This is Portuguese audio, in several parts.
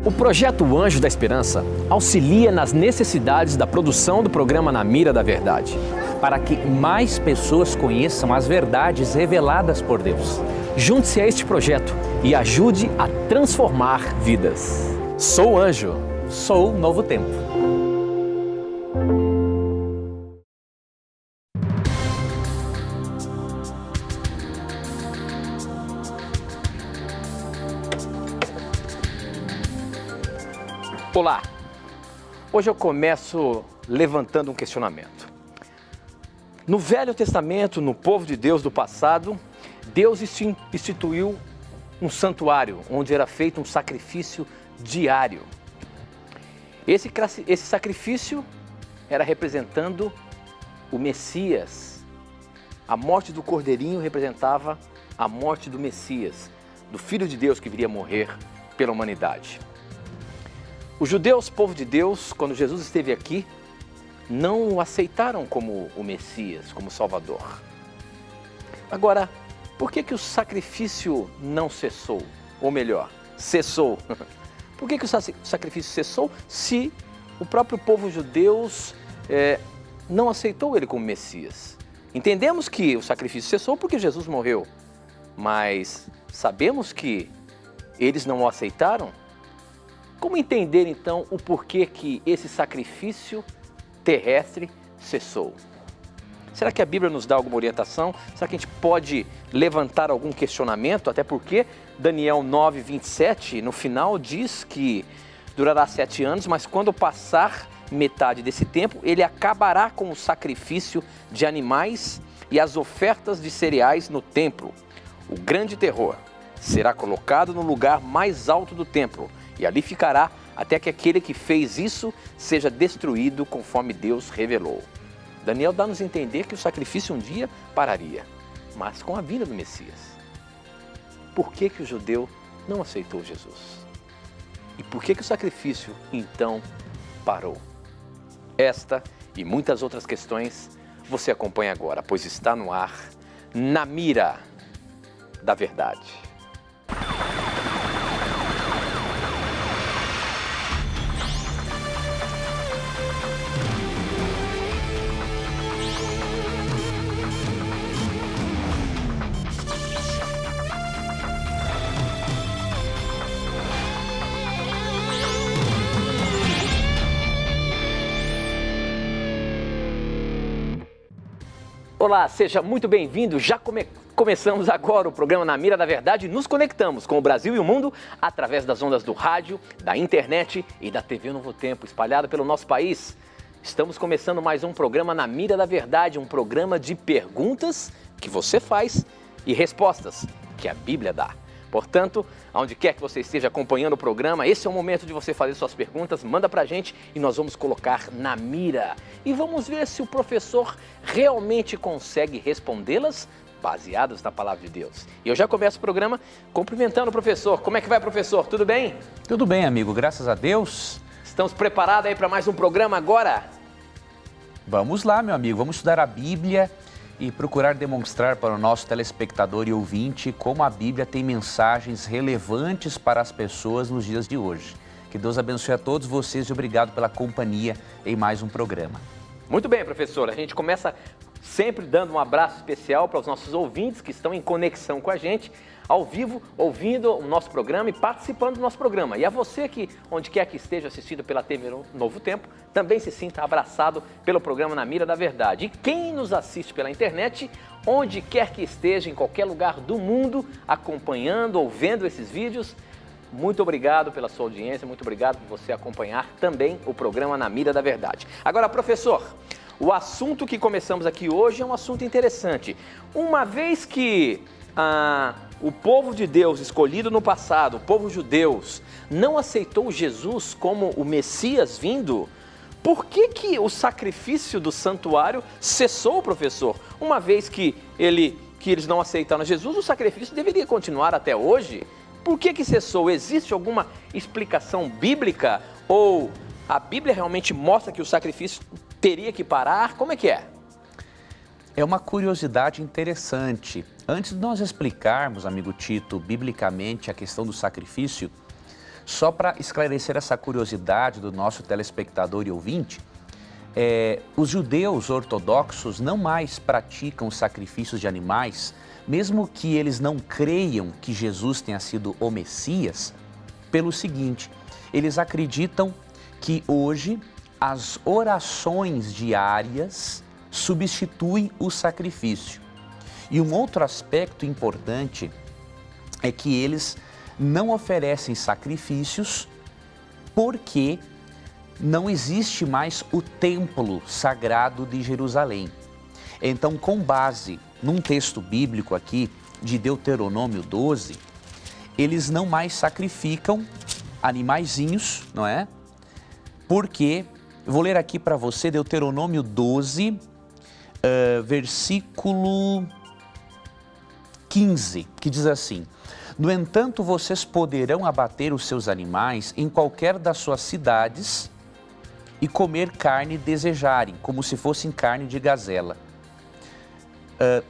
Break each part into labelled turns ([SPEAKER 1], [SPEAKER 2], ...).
[SPEAKER 1] O projeto Anjo da Esperança auxilia nas necessidades da produção do programa Na Mira da Verdade,
[SPEAKER 2] para que mais pessoas conheçam as verdades reveladas por Deus.
[SPEAKER 1] Junte-se a este projeto e ajude a transformar vidas. Sou Anjo.
[SPEAKER 2] Sou Novo Tempo.
[SPEAKER 1] Olá! Hoje eu começo levantando um questionamento. No Velho Testamento, no povo de Deus do passado, Deus instituiu um santuário onde era feito um sacrifício diário. Esse sacrifício era representando o Messias. A morte do Cordeirinho representava a morte do Messias, do Filho de Deus que viria morrer pela humanidade. Os judeus, povo de Deus, quando Jesus esteve aqui, não o aceitaram como o Messias, como Salvador. Agora, por que o sacrifício não cessou? Ou melhor, cessou. Por que o sacrifício cessou se o próprio povo judeu não aceitou ele como Messias? Entendemos que o sacrifício cessou porque Jesus morreu, mas sabemos que eles não o aceitaram? Como entender então o porquê que esse sacrifício terrestre cessou? Será que a Bíblia nos dá alguma orientação? Será que a gente pode levantar algum questionamento? Até porque Daniel 9:27, no final, diz que durará 7 anos, mas quando passar metade desse tempo, ele acabará com o sacrifício de animais e as ofertas de cereais no templo. O grande terror será colocado no lugar mais alto do templo e ali ficará até que aquele que fez isso seja destruído conforme Deus revelou. Daniel dá-nos a entender que o sacrifício um dia pararia, mas com a vinda do Messias. Por que o judeu não aceitou Jesus? E por que o sacrifício então parou? Esta e muitas outras questões você acompanha agora, pois está no ar, Na Mira da Verdade. Olá, seja muito bem-vindo. Já começamos agora o programa Na Mira da Verdade e nos conectamos com o Brasil e o mundo através das ondas do rádio, da internet e da TV Novo Tempo, espalhada pelo nosso país. Estamos começando mais um programa Na Mira da Verdade, um programa de perguntas que você faz e respostas que a Bíblia dá. Portanto, aonde quer que você esteja acompanhando o programa, esse é o momento de você fazer suas perguntas, manda pra gente e nós vamos colocar na mira. E vamos ver se o professor realmente consegue respondê-las baseadas na palavra de Deus. E eu já começo o programa cumprimentando o professor. Como é que vai, professor? Tudo bem?
[SPEAKER 2] Tudo bem, amigo, graças a Deus.
[SPEAKER 1] Estamos preparados aí para mais um programa agora?
[SPEAKER 2] Vamos lá, meu amigo, vamos estudar a Bíblia e procurar demonstrar para o nosso telespectador e ouvinte como a Bíblia tem mensagens relevantes para as pessoas nos dias de hoje. Que Deus abençoe a todos vocês e obrigado pela companhia em mais um programa.
[SPEAKER 1] Muito bem, professor. A gente começa sempre dando um abraço especial para os nossos ouvintes que estão em conexão com a gente, ao vivo, ouvindo o nosso programa e participando do nosso programa. E a você que, onde quer que esteja assistindo pela TV Novo Tempo, também se sinta abraçado pelo programa Na Mira da Verdade. E quem nos assiste pela internet, onde quer que esteja, em qualquer lugar do mundo, acompanhando ou vendo esses vídeos, muito obrigado pela sua audiência, muito obrigado por você acompanhar também o programa Na Mira da Verdade. Agora, professor, o assunto que começamos aqui hoje é um assunto interessante. Uma vez que o povo de Deus escolhido no passado, o povo judeu, não aceitou Jesus como o Messias vindo, por que o sacrifício do santuário cessou, professor? Uma vez que eles não aceitaram Jesus, o sacrifício deveria continuar até hoje. Por que cessou? Existe alguma explicação bíblica? Ou a Bíblia realmente mostra que o sacrifício teria que parar? Como é que é?
[SPEAKER 2] É uma curiosidade interessante. Antes de nós explicarmos, amigo Tito, biblicamente a questão do sacrifício, só para esclarecer essa curiosidade do nosso telespectador e ouvinte, os judeus ortodoxos não mais praticam sacrifícios de animais, mesmo que eles não creiam que Jesus tenha sido o Messias, pelo seguinte, eles acreditam que hoje as orações diárias substituem o sacrifício. E um outro aspecto importante é que eles não oferecem sacrifícios porque não existe mais o templo sagrado de Jerusalém. Então, com base num texto bíblico aqui, de Deuteronômio 12, eles não mais sacrificam animaizinhos, não é? Porque, vou ler aqui para você Deuteronômio 12, versículo 15, que diz assim: no entanto, vocês poderão abater os seus animais em qualquer das suas cidades e comer carne desejarem, como se fossem carne de gazela.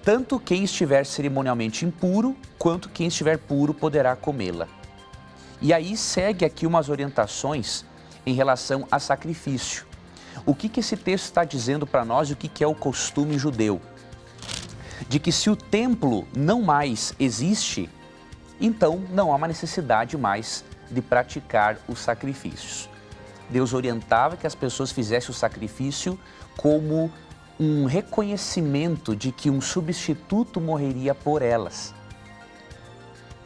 [SPEAKER 2] Tanto quem estiver cerimonialmente impuro, quanto quem estiver puro poderá comê-la. E aí segue aqui umas orientações em relação a sacrifício. O que esse texto está dizendo para nós e o que é o costume judeu? De que se o templo não mais existe, então não há uma necessidade mais de praticar os sacrifícios. Deus orientava que as pessoas fizessem o sacrifício como um reconhecimento de que um substituto morreria por elas.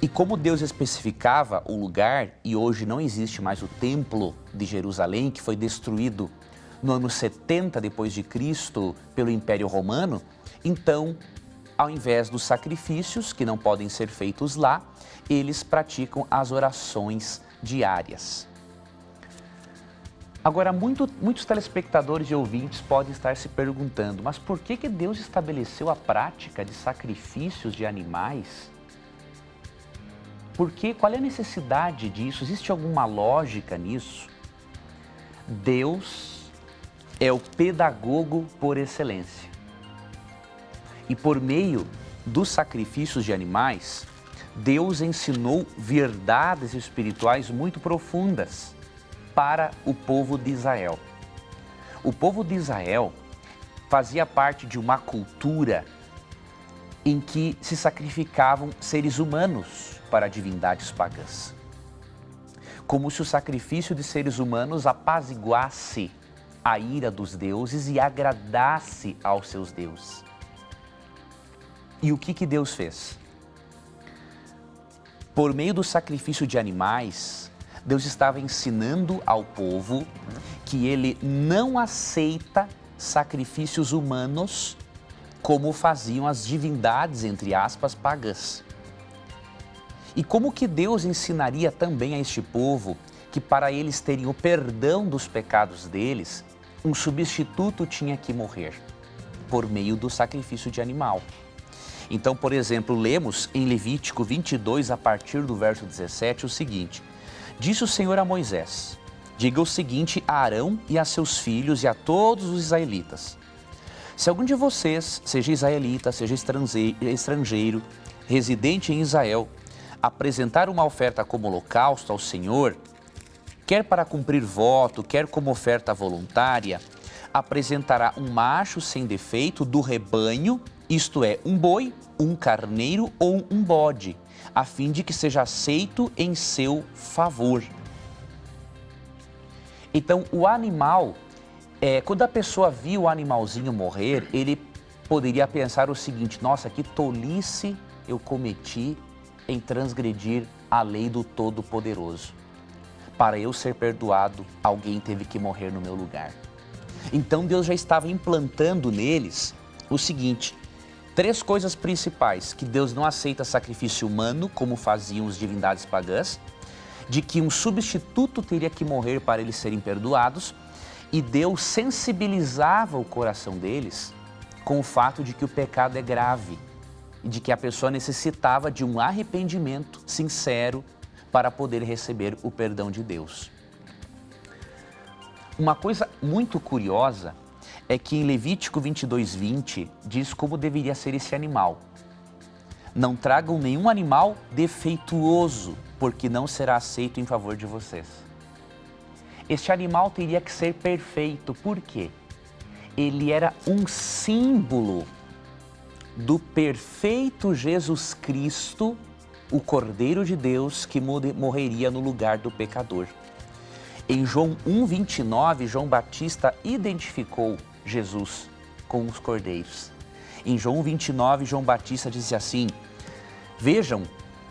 [SPEAKER 2] E como Deus especificava o lugar, e hoje não existe mais o templo de Jerusalém, que foi destruído no ano 70 depois de Cristo pelo Império Romano, então, ao invés dos sacrifícios, que não podem ser feitos lá, eles praticam as orações diárias. Agora, muitos telespectadores e ouvintes podem estar se perguntando, mas por que Deus estabeleceu a prática de sacrifícios de animais? Qual é a necessidade disso? Existe alguma lógica nisso? Deus é o pedagogo por excelência. E por meio dos sacrifícios de animais, Deus ensinou verdades espirituais muito profundas para o povo de Israel. O povo de Israel fazia parte de uma cultura em que se sacrificavam seres humanos para divindades pagãs. Como se o sacrifício de seres humanos apaziguasse a ira dos deuses e agradasse aos seus deuses. E o que Deus fez? Por meio do sacrifício de animais, Deus estava ensinando ao povo que ele não aceita sacrifícios humanos como faziam as divindades, entre aspas, pagãs. E como que Deus ensinaria também a este povo que para eles terem o perdão dos pecados deles, um substituto tinha que morrer por meio do sacrifício de animal. Então, por exemplo, lemos em Levítico 22, a partir do verso 17, o seguinte: disse o Senhor a Moisés: diga o seguinte a Arão e a seus filhos e a todos os israelitas: se algum de vocês, seja israelita, seja estrangeiro, residente em Israel, apresentar uma oferta como holocausto ao Senhor, quer para cumprir voto, quer como oferta voluntária, apresentará um macho sem defeito do rebanho, isto é, um boi, um carneiro ou um bode, a fim de que seja aceito em seu favor. Então, o animal, quando a pessoa viu o animalzinho morrer, ele poderia pensar o seguinte: nossa, que tolice eu cometi em transgredir a lei do Todo-Poderoso. Para eu ser perdoado, alguém teve que morrer no meu lugar. Então Deus já estava implantando neles o seguinte: 3 coisas principais: que Deus não aceita sacrifício humano, como faziam as divindades pagãs, de que um substituto teria que morrer para eles serem perdoados, e Deus sensibilizava o coração deles com o fato de que o pecado é grave e de que a pessoa necessitava de um arrependimento sincero para poder receber o perdão de Deus. Uma coisa muito curiosa é que em Levítico 22:20 diz como deveria ser esse animal. Não tragam nenhum animal defeituoso, porque não será aceito em favor de vocês. Este animal teria que ser perfeito. Por quê? Ele era um símbolo do perfeito Jesus Cristo, o Cordeiro de Deus que morreria no lugar do pecador. Em João 1:29, João Batista identificou Jesus com os cordeiros. Em João 1:29, João Batista disse assim: vejam,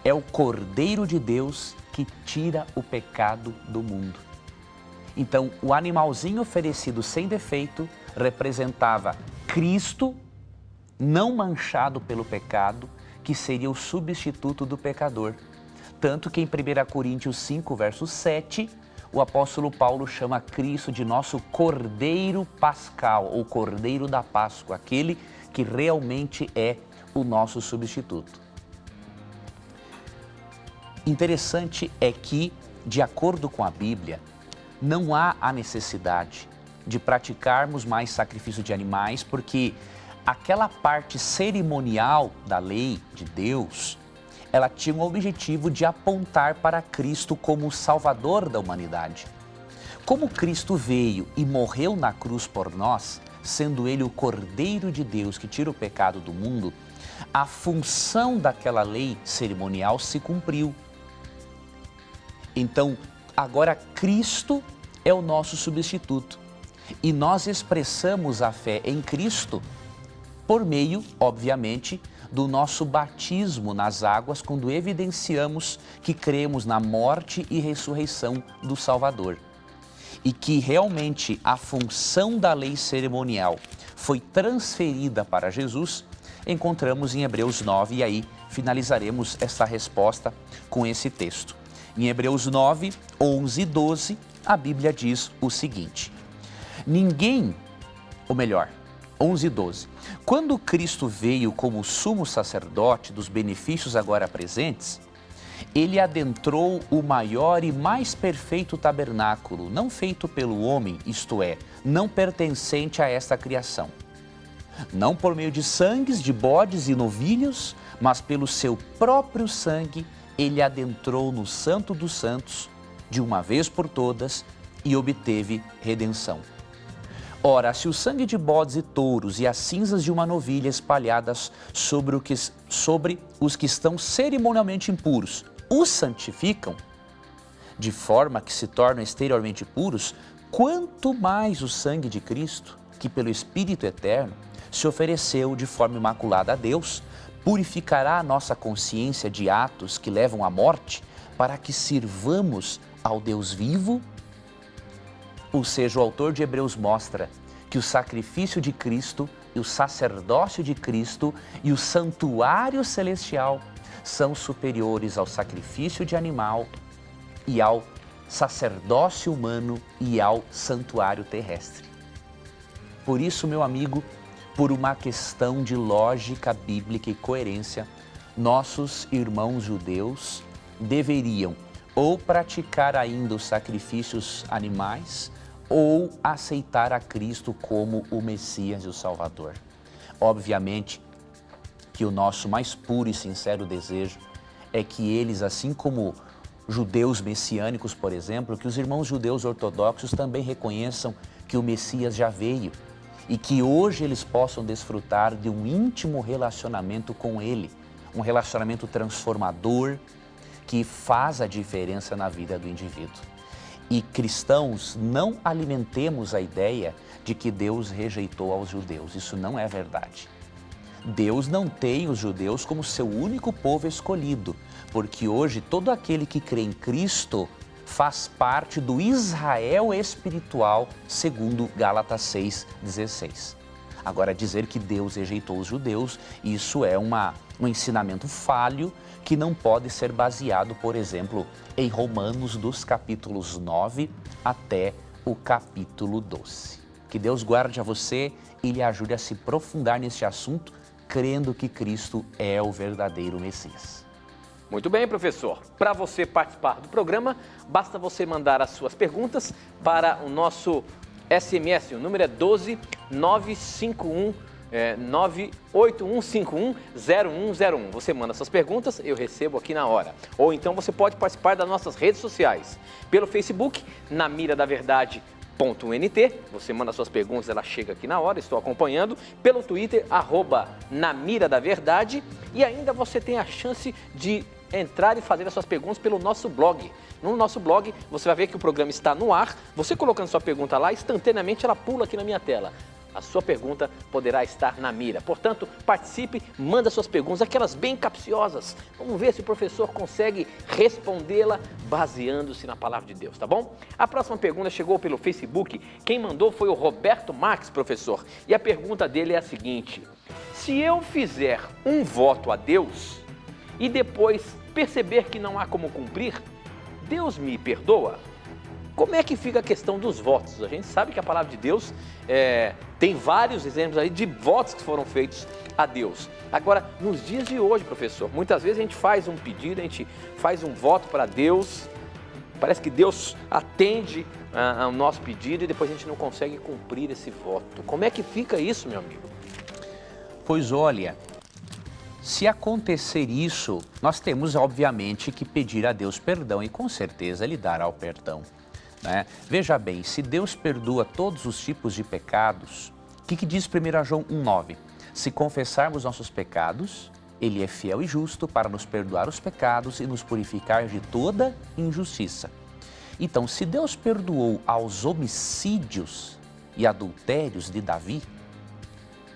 [SPEAKER 2] é o Cordeiro de Deus que tira o pecado do mundo. Então, o animalzinho oferecido sem defeito representava Cristo, não manchado pelo pecado, que seria o substituto do pecador. Tanto que em 1 Coríntios 5, verso 7, o apóstolo Paulo chama Cristo de nosso Cordeiro Pascal, ou Cordeiro da Páscoa, aquele que realmente é o nosso substituto. Interessante é que, de acordo com a Bíblia, não há a necessidade de praticarmos mais sacrifício de animais, porque aquela parte cerimonial da lei de Deus, ela tinha o objetivo de apontar para Cristo como o Salvador da humanidade. Como Cristo veio e morreu na cruz por nós, sendo Ele o Cordeiro de Deus que tira o pecado do mundo, a função daquela lei cerimonial se cumpriu. Então, agora Cristo é o nosso substituto e nós expressamos a fé em Cristo por meio, obviamente, do nosso batismo nas águas, quando evidenciamos que cremos na morte e ressurreição do Salvador. E que realmente a função da lei cerimonial foi transferida para Jesus, encontramos em Hebreus 9, e aí finalizaremos essa resposta com esse texto. Em Hebreus 9, 11 e 12, a Bíblia diz o seguinte: ninguém, ou melhor, 11 e 12. Quando Cristo veio como sumo sacerdote dos benefícios agora presentes, ele adentrou o maior e mais perfeito tabernáculo, não feito pelo homem, isto é, não pertencente a esta criação. Não por meio de sangues de bodes e novilhos, mas pelo seu próprio sangue, ele adentrou no Santo dos Santos, de uma vez por todas, e obteve redenção. Ora, se o sangue de bodes e touros e as cinzas de uma novilha espalhadas sobre os que estão cerimonialmente impuros os santificam, de forma que se tornam exteriormente puros, quanto mais o sangue de Cristo, que pelo Espírito Eterno se ofereceu de forma imaculada a Deus, purificará a nossa consciência de atos que levam à morte, para que sirvamos ao Deus vivo. Ou seja, o autor de Hebreus mostra que o sacrifício de Cristo e o sacerdócio de Cristo e o santuário celestial são superiores ao sacrifício de animal e ao sacerdócio humano e ao santuário terrestre. Por isso, meu amigo, por uma questão de lógica bíblica e coerência, nossos irmãos judeus deveriam ou praticar ainda os sacrifícios animais ou aceitar a Cristo como o Messias e o Salvador. Obviamente que o nosso mais puro e sincero desejo é que eles, assim como judeus messiânicos, por exemplo, que os irmãos judeus ortodoxos também reconheçam que o Messias já veio e que hoje eles possam desfrutar de um íntimo relacionamento com Ele, um relacionamento transformador que faz a diferença na vida do indivíduo. E cristãos, não alimentemos a ideia de que Deus rejeitou aos judeus. Isso não é verdade. Deus não tem os judeus como seu único povo escolhido, porque hoje todo aquele que crê em Cristo faz parte do Israel espiritual, segundo Gálatas 6,16. Agora, dizer que Deus rejeitou os judeus, isso é um ensinamento falho que não pode ser baseado, por exemplo, em Romanos dos capítulos 9 até o capítulo 12. Que Deus guarde a você e lhe ajude a se aprofundar neste assunto, crendo que Cristo é o verdadeiro Messias.
[SPEAKER 1] Muito bem, professor. Para você participar do programa, basta você mandar as suas perguntas para o nosso SMS. O número é 12 981510101. Você manda suas perguntas, eu recebo aqui na hora. Ou então você pode participar das nossas redes sociais. Pelo Facebook, Na Mira da Verdade. .nt, você manda suas perguntas, ela chega aqui na hora, estou acompanhando. Pelo Twitter, @Na Mira da Verdade. E ainda você tem a chance de entrar e fazer as suas perguntas pelo nosso blog. No nosso blog, você vai ver que o programa está no ar. Você colocando sua pergunta lá, instantaneamente ela pula aqui na minha tela. A sua pergunta poderá estar na mira. Portanto, participe, manda suas perguntas, aquelas bem capciosas. Vamos ver se o professor consegue respondê-la baseando-se na palavra de Deus, tá bom? A próxima pergunta chegou pelo Facebook. Quem mandou foi o Roberto Marques, professor. E a pergunta dele é a seguinte: se eu fizer um voto a Deus e depois perceber que não há como cumprir, Deus me perdoa? Como é que fica a questão dos votos? A gente sabe que a palavra de Deus tem vários exemplos aí de votos que foram feitos a Deus. Agora, nos dias de hoje, professor, muitas vezes a gente faz um pedido, a gente faz um voto para Deus, parece que Deus atende ao nosso pedido e depois a gente não consegue cumprir esse voto. Como é que fica isso, meu amigo?
[SPEAKER 2] Pois olha, se acontecer isso, nós temos obviamente que pedir a Deus perdão e com certeza Ele dará o perdão. Veja bem, se Deus perdoa todos os tipos de pecados, o que diz 1 João 1,9? Se confessarmos nossos pecados, Ele é fiel e justo para nos perdoar os pecados e nos purificar de toda injustiça. Então, se Deus perdoou aos homicídios e adultérios de Davi,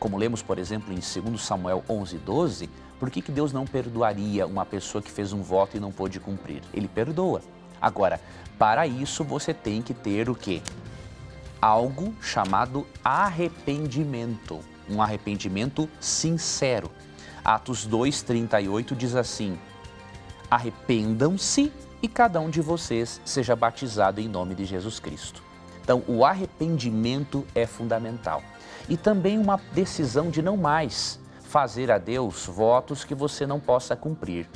[SPEAKER 2] como lemos, por exemplo, em 2 Samuel 11:12, por que Deus não perdoaria uma pessoa que fez um voto e não pôde cumprir? Ele perdoa. Agora, para isso você tem que ter o quê? Algo chamado arrependimento, um arrependimento sincero. Atos 2:38 diz assim: arrependam-se e cada um de vocês seja batizado em nome de Jesus Cristo. Então, o arrependimento é fundamental. E também uma decisão de não mais fazer a Deus votos que você não possa cumprir.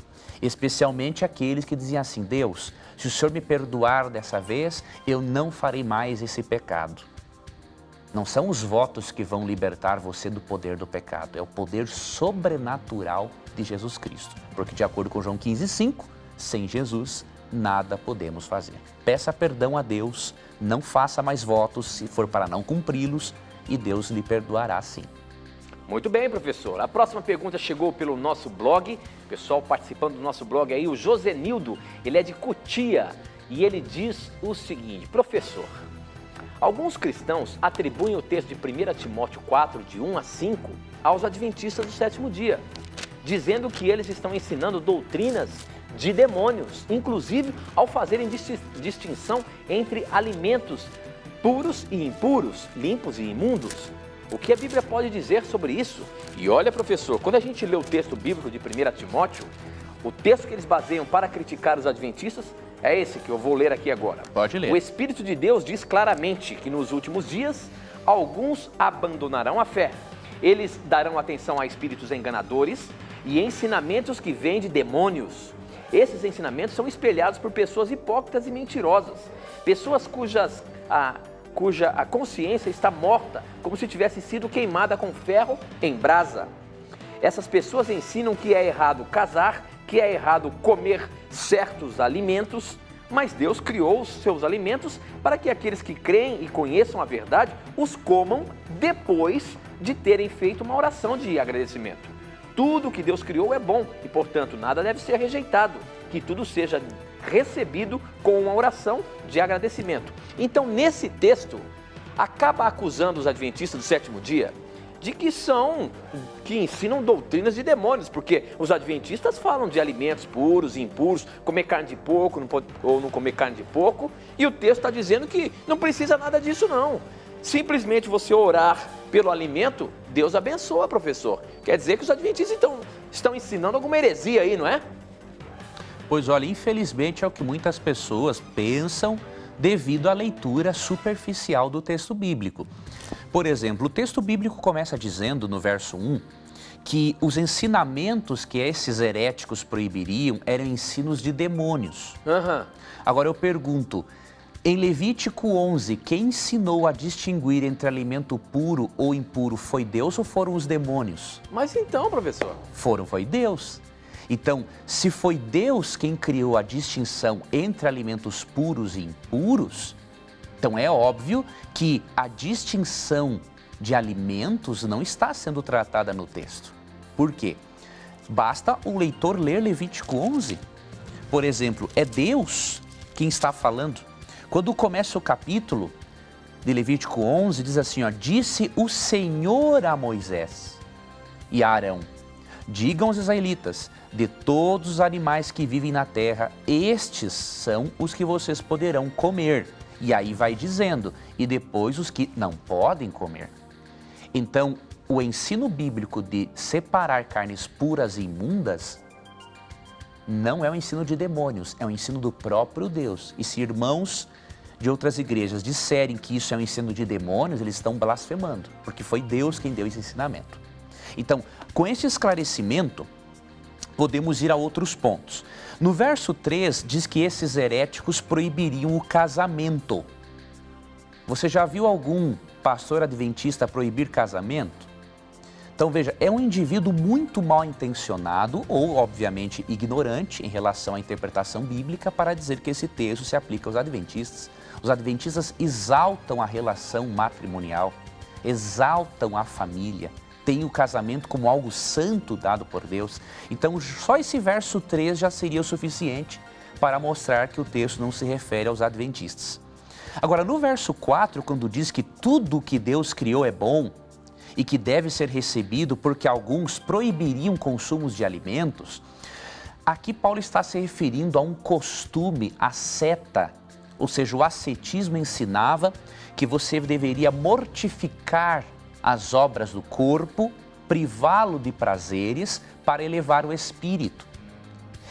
[SPEAKER 2] Especialmente aqueles que dizem assim: Deus, se o Senhor me perdoar dessa vez, eu não farei mais esse pecado. Não são os votos que vão libertar você do poder do pecado, é o poder sobrenatural de Jesus Cristo. Porque de acordo com João 15:5, sem Jesus, nada podemos fazer. Peça perdão a Deus, não faça mais votos se for para não cumpri-los e Deus lhe perdoará sim.
[SPEAKER 1] Muito bem, professor. A próxima pergunta chegou pelo nosso blog, pessoal participando do nosso blog aí, o Josenildo, ele é de Cotia e ele diz o seguinte: professor, alguns cristãos atribuem o texto de 1 Timóteo 4, de 1-5, aos adventistas do sétimo dia, dizendo que eles estão ensinando doutrinas de demônios, inclusive ao fazerem distinção entre alimentos puros e impuros, limpos e imundos. O que a Bíblia pode dizer sobre isso? E olha, professor, quando a gente lê o texto bíblico de 1 Timóteo, o texto que eles baseiam para criticar os adventistas é esse que eu vou ler aqui agora.
[SPEAKER 2] Pode ler.
[SPEAKER 1] O Espírito de Deus diz claramente que nos últimos dias, alguns abandonarão a fé. Eles darão atenção a espíritos enganadores e ensinamentos que vêm de demônios. Esses ensinamentos são espelhados por pessoas hipócritas e mentirosas, pessoas cuja a consciência está morta, como se tivesse sido queimada com ferro em brasa. Essas pessoas ensinam que é errado casar, que é errado comer certos alimentos, mas Deus criou os seus alimentos para que aqueles que creem e conheçam a verdade os comam depois de terem feito uma oração de agradecimento. Tudo que Deus criou é bom e, portanto, nada deve ser rejeitado, que tudo seja recebido com uma oração de agradecimento. Então, nesse texto, acaba acusando os adventistas do sétimo dia de que ensinam doutrinas de demônios, porque os adventistas falam de alimentos puros e impuros, comer carne de porco ou não comer carne de porco, e o texto está dizendo que não precisa nada disso não. Simplesmente você orar pelo alimento, Deus abençoa, professor. Quer dizer que os adventistas estão ensinando alguma heresia aí, não é?
[SPEAKER 2] Pois olha, infelizmente é o que muitas pessoas pensam devido à leitura superficial do texto bíblico. Por exemplo, o texto bíblico começa dizendo no verso 1 que os ensinamentos que esses heréticos proibiriam eram ensinos de demônios. Agora eu pergunto, Em Levítico 11, quem ensinou a distinguir entre alimento puro ou impuro foi Deus ou foram os demônios?
[SPEAKER 1] Mas então, professor?
[SPEAKER 2] Foi Deus. Então, se foi Deus quem criou a distinção entre alimentos puros e impuros, então é óbvio que a distinção de alimentos não está sendo tratada no texto. Por quê? Basta o leitor ler Levítico 11. Por exemplo, é Deus quem está falando. Quando começa o capítulo de Levítico 11, diz assim, ó, disse o Senhor a Moisés e a Arão, digam aos israelitas, de todos os animais que vivem na terra, estes são os que vocês poderão comer. E aí vai dizendo, e depois os que não podem comer. Então, o ensino bíblico de separar carnes puras e imundas não é um ensino de demônios, é um ensino do próprio Deus. E se irmãos de outras igrejas disserem que isso é um ensino de demônios, eles estão blasfemando, porque foi Deus quem deu esse ensinamento. Então, com esse esclarecimento, podemos ir a outros pontos. No verso 3, diz que esses heréticos proibiriam o casamento. Você já viu algum pastor adventista proibir casamento? Então veja, é um indivíduo muito mal intencionado ou, obviamente, ignorante em relação à interpretação bíblica para dizer que esse texto se aplica aos adventistas. Os adventistas exaltam a relação matrimonial, exaltam a família, têm o casamento como algo santo dado por Deus. Então só esse verso 3 já seria o suficiente para mostrar que o texto não se refere aos adventistas. Agora, no verso 4, quando diz que tudo que Deus criou é bom e que deve ser recebido porque alguns proibiriam consumos de alimentos, aqui Paulo está se referindo a um costume, a seta, ou seja, o ascetismo ensinava que você deveria mortificar as obras do corpo, privá-lo de prazeres para elevar o espírito.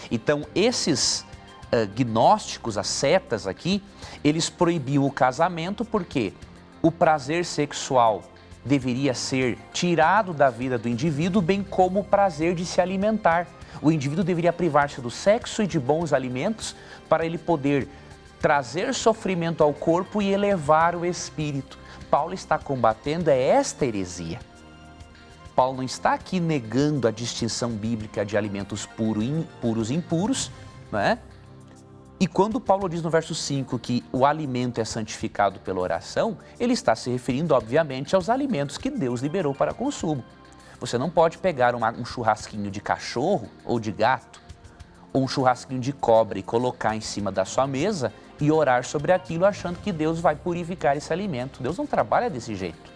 [SPEAKER 2] Então, esses gnósticos, as setas aqui, eles proibiam o casamento porque o prazer sexual deveria ser tirado da vida do indivíduo, bem como o prazer de se alimentar. O indivíduo deveria privar-se do sexo e de bons alimentos para ele poder trazer sofrimento ao corpo e elevar o espírito. Paulo está combatendo esta heresia. Paulo não está aqui negando a distinção bíblica de alimentos puros e impuros, não é? E quando Paulo diz no verso 5 que o alimento é santificado pela oração, ele está se referindo, obviamente, aos alimentos que Deus liberou para consumo. Você não pode pegar um churrasquinho de cachorro ou de gato, ou um churrasquinho de cobra e colocar em cima da sua mesa e orar sobre aquilo achando que Deus vai purificar esse alimento. Deus não trabalha desse jeito,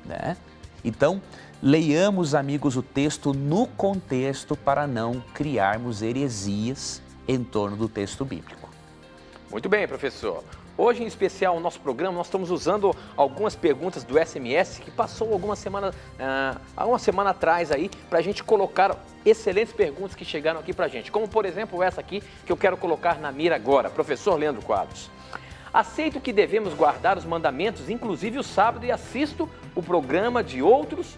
[SPEAKER 2] né? Então, leiamos, amigos, o texto no contexto para não criarmos heresias em torno do texto bíblico.
[SPEAKER 1] Muito bem, professor. Hoje, em especial, no nosso programa, nós estamos usando algumas perguntas do SMS que passou alguma semana atrás aí, para a gente colocar excelentes perguntas que chegaram aqui para a gente. Como, por exemplo, essa aqui que eu quero colocar na mira agora. Professor Leandro Quadros. Aceito que devemos guardar os mandamentos, inclusive o sábado, e assisto o programa de outros,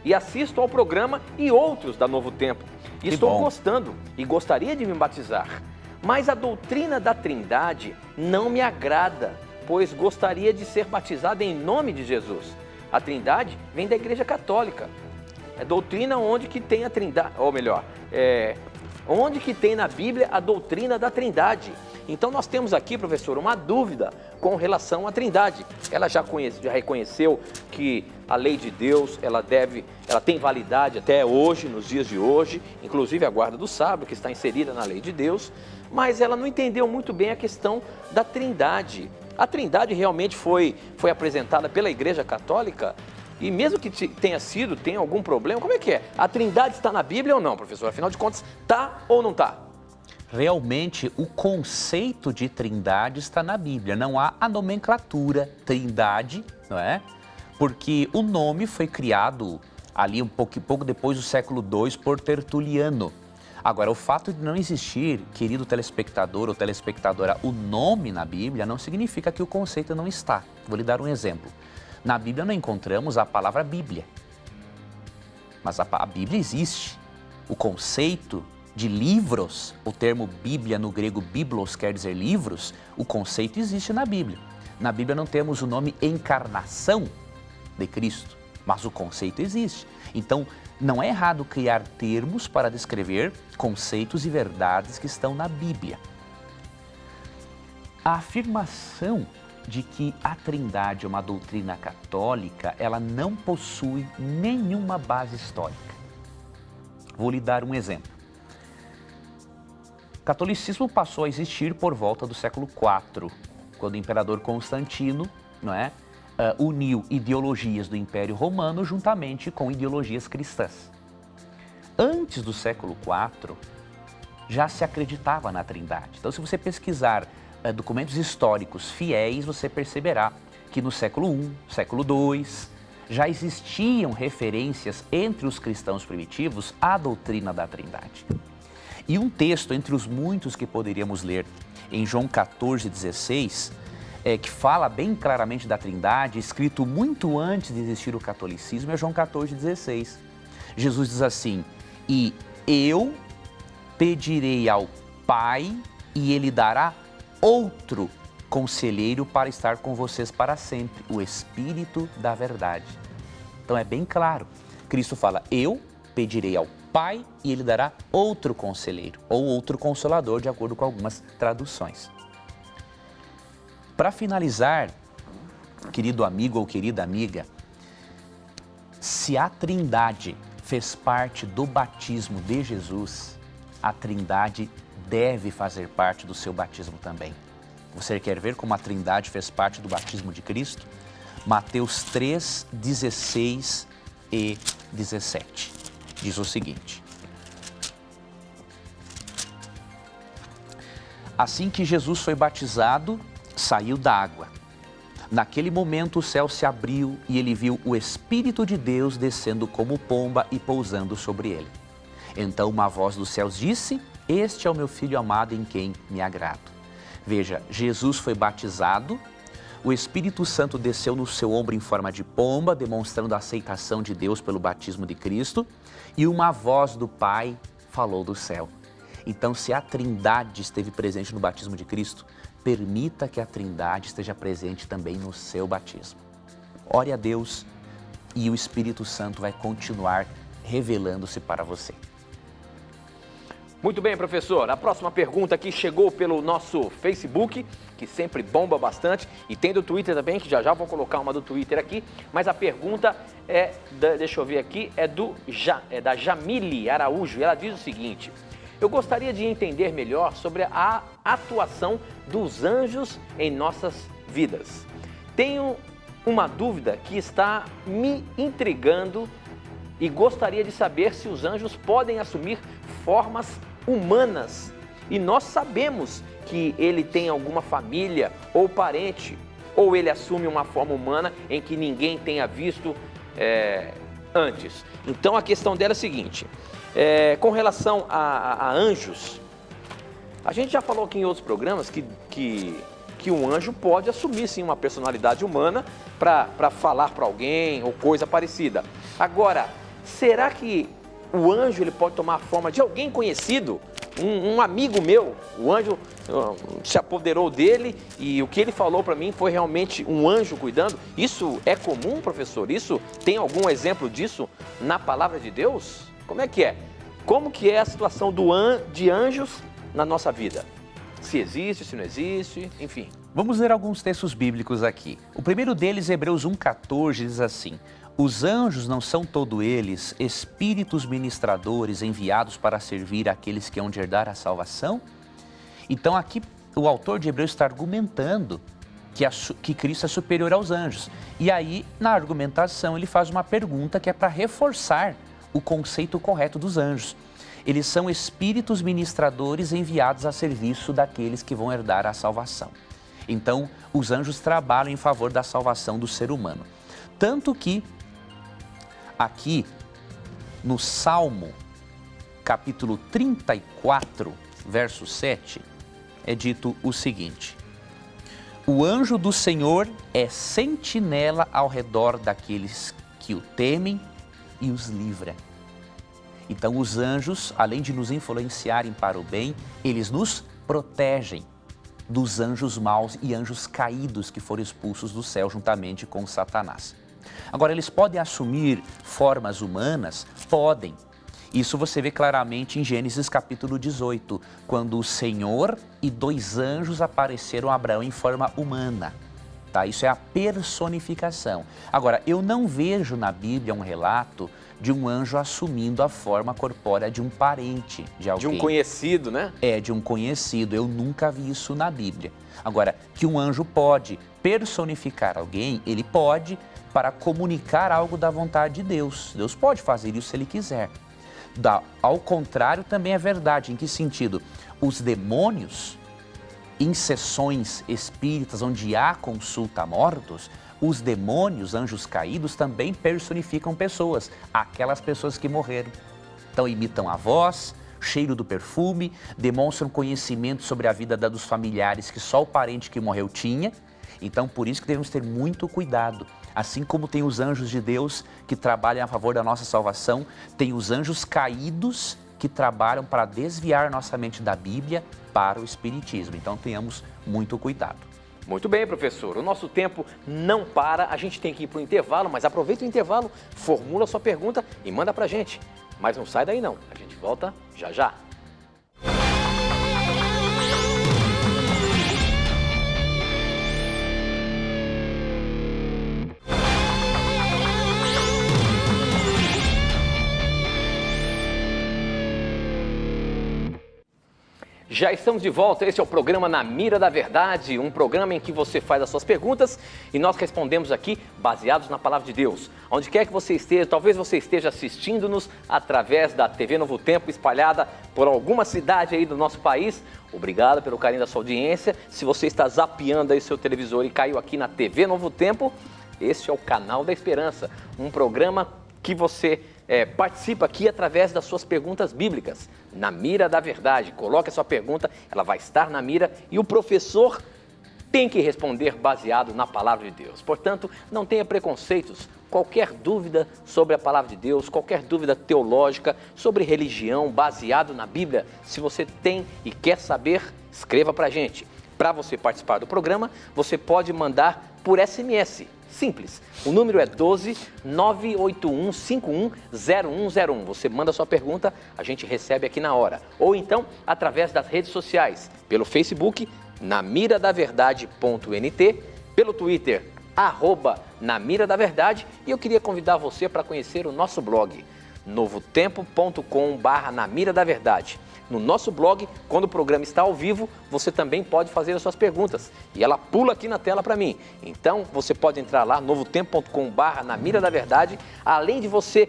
[SPEAKER 1] e assisto ao programa e outros da Novo Tempo. E estou gostando e gostaria de me batizar. Mas a doutrina da Trindade não me agrada, pois gostaria de ser batizado em nome de Jesus. A Trindade vem da Igreja Católica. É doutrina onde que tem a Trindade, ou melhor, onde que tem na Bíblia a doutrina da Trindade. Então nós temos aqui, professor, uma dúvida com relação à Trindade. Ela já reconheceu que a lei de Deus, ela tem validade até hoje, nos dias de hoje, inclusive a guarda do sábado, que está inserida na lei de Deus, mas ela não entendeu muito bem a questão da Trindade. A Trindade realmente foi apresentada pela Igreja Católica? E mesmo que tenha algum problema, como é que é? A Trindade está na Bíblia ou não, professor? Afinal de contas, está ou não está?
[SPEAKER 2] Realmente, o conceito de Trindade está na Bíblia. Não há a nomenclatura Trindade, não é? Porque o nome foi criado ali pouco depois do século II por Tertuliano. Agora, o fato de não existir, querido telespectador ou telespectadora, o nome na Bíblia não significa que o conceito não está. Vou lhe dar um exemplo. Na Bíblia não encontramos a palavra Bíblia, mas a Bíblia existe. O conceito de livros, o termo Bíblia no grego biblos quer dizer livros, o conceito existe na Bíblia. Na Bíblia não temos o nome encarnação de Cristo, mas o conceito existe. Então, não é errado criar termos para descrever conceitos e verdades que estão na Bíblia. A afirmação de que a Trindade é uma doutrina católica, ela não possui nenhuma base histórica. Vou lhe dar um exemplo. O catolicismo passou a existir por volta do século IV, quando o imperador Constantino, uniu ideologias do Império Romano juntamente com ideologias cristãs. Antes do século IV, já se acreditava na Trindade. Então, se você pesquisar documentos históricos fiéis, você perceberá que no século I, século II, já existiam referências entre os cristãos primitivos à doutrina da Trindade. E um texto entre os muitos que poderíamos ler em João 14,16, que fala bem claramente da Trindade, escrito muito antes de existir o catolicismo, é João 14,16. Jesus diz assim: e eu pedirei ao Pai e Ele dará outro conselheiro para estar com vocês para sempre, o Espírito da verdade. Então é bem claro, Cristo fala, eu pedirei ao Pai e Ele dará outro conselheiro, ou outro consolador, de acordo com algumas traduções. Para finalizar, querido amigo ou querida amiga, se a Trindade fez parte do batismo de Jesus, a Trindade deve fazer parte do seu batismo também. Você quer ver como a Trindade fez parte do batismo de Cristo? Mateus 3, 16 e 17. Diz o seguinte: assim que Jesus foi batizado, saiu da água. Naquele momento o céu se abriu e ele viu o Espírito de Deus descendo como pomba e pousando sobre ele. Então uma voz dos céus disse: este é o meu Filho amado em quem me agrado. Veja, Jesus foi batizado, o Espírito Santo desceu no seu ombro em forma de pomba, demonstrando a aceitação de Deus pelo batismo de Cristo, e uma voz do Pai falou do céu. Então, se a Trindade esteve presente no batismo de Cristo, permita que a Trindade esteja presente também no seu batismo. Ore a Deus e o Espírito Santo vai continuar revelando-se para você.
[SPEAKER 1] Muito bem, professor. A próxima pergunta aqui chegou pelo nosso Facebook, que sempre bomba bastante, e tem do Twitter também, que já vou colocar uma do Twitter aqui, mas a pergunta deixa eu ver aqui, é da Jamile Araújo, e ela diz o seguinte: eu gostaria de entender melhor sobre a atuação dos anjos em nossas vidas. Tenho uma dúvida que está me intrigando e gostaria de saber se os anjos podem assumir formas humanas. E nós sabemos que ele tem alguma família ou parente, ou ele assume uma forma humana em que ninguém tenha visto antes. Então a questão dela é a seguinte: com relação a anjos, a gente já falou aqui em outros programas que um anjo pode assumir sim uma personalidade humana para falar para alguém ou coisa parecida. Agora, será que o anjo ele pode tomar a forma de alguém conhecido? Um amigo meu, o anjo se apoderou dele e o que ele falou para mim foi realmente um anjo cuidando. Isso é comum, professor? Isso tem algum exemplo disso na palavra de Deus? Como é que é? Como que é a situação de anjos na nossa vida? Se existe, se não existe, enfim.
[SPEAKER 2] Vamos ler alguns textos bíblicos aqui. O primeiro deles, Hebreus 1,14, diz assim: os anjos não são todos eles espíritos ministradores enviados para servir aqueles que hão de herdar a salvação? Então aqui o autor de Hebreus está argumentando que Cristo é superior aos anjos. E aí, na argumentação, ele faz uma pergunta que é para reforçar o conceito correto dos anjos. Eles são espíritos ministradores enviados a serviço daqueles que vão herdar a salvação. Então, os anjos trabalham em favor da salvação do ser humano. Tanto que, aqui, no Salmo, capítulo 34, verso 7, é dito o seguinte: o anjo do Senhor é sentinela ao redor daqueles que o temem e os livra. Então os anjos, além de nos influenciarem para o bem, eles nos protegem dos anjos maus e anjos caídos que foram expulsos do céu juntamente com Satanás. Agora, eles podem assumir formas humanas? Podem. Isso você vê claramente em Gênesis capítulo 18, quando o Senhor e 2 anjos apareceram a Abraão em forma humana. Tá? Isso é a personificação. Agora, eu não vejo na Bíblia um relato de um anjo assumindo a forma corpórea de um parente de alguém.
[SPEAKER 1] De um conhecido, né?
[SPEAKER 2] É, de um conhecido. Eu nunca vi isso na Bíblia. Agora, que um anjo pode personificar alguém, ele pode para comunicar algo da vontade de Deus. Deus pode fazer isso se ele quiser. Ao contrário, também é verdade. Em que sentido? Os demônios, em sessões espíritas onde há consulta a mortos, os demônios, anjos caídos, também personificam pessoas, aquelas pessoas que morreram. Então imitam a voz, cheiro do perfume, demonstram conhecimento sobre a vida dos familiares que só o parente que morreu tinha. Então por isso que devemos ter muito cuidado. Assim como tem os anjos de Deus que trabalham a favor da nossa salvação, tem os anjos caídos que trabalham para desviar nossa mente da Bíblia para o Espiritismo. Então tenhamos muito cuidado.
[SPEAKER 1] Muito bem, professor. O nosso tempo não para, a gente tem que ir para o intervalo, mas aproveita o intervalo, formula a sua pergunta e manda para a gente. Mas não sai daí não, a gente volta já já. Já estamos de volta, esse é o programa Na Mira da Verdade, um programa em que você faz as suas perguntas e nós respondemos aqui baseados na Palavra de Deus. Onde quer que você esteja, talvez você esteja assistindo-nos através da TV Novo Tempo, espalhada por alguma cidade aí do nosso país. Obrigado pelo carinho da sua audiência. Se você está zapeando aí seu televisor e caiu aqui na TV Novo Tempo, esse é o Canal da Esperança, um programa que você participa aqui através das suas perguntas bíblicas, na mira da verdade. Coloque a sua pergunta, ela vai estar na mira e o professor tem que responder baseado na palavra de Deus. Portanto, não tenha preconceitos. Qualquer dúvida sobre a palavra de Deus, qualquer dúvida teológica, sobre religião, baseado na Bíblia, se você tem e quer saber, escreva pra gente. Para você participar do programa, você pode mandar por SMS. Simples. O número é 12 981 51 0101. Você manda sua pergunta, a gente recebe aqui na hora. Ou então, através das redes sociais, pelo Facebook, namiradaverdade.nt, pelo Twitter, @namiradaverdade. E eu queria convidar você para conhecer o nosso blog, novotempo.com/namiradaverdade. No nosso blog, quando o programa está ao vivo, você também pode fazer as suas perguntas. E ela pula aqui na tela para mim. Então, você pode entrar lá, novotempo.com/namiradaverdade. Além de você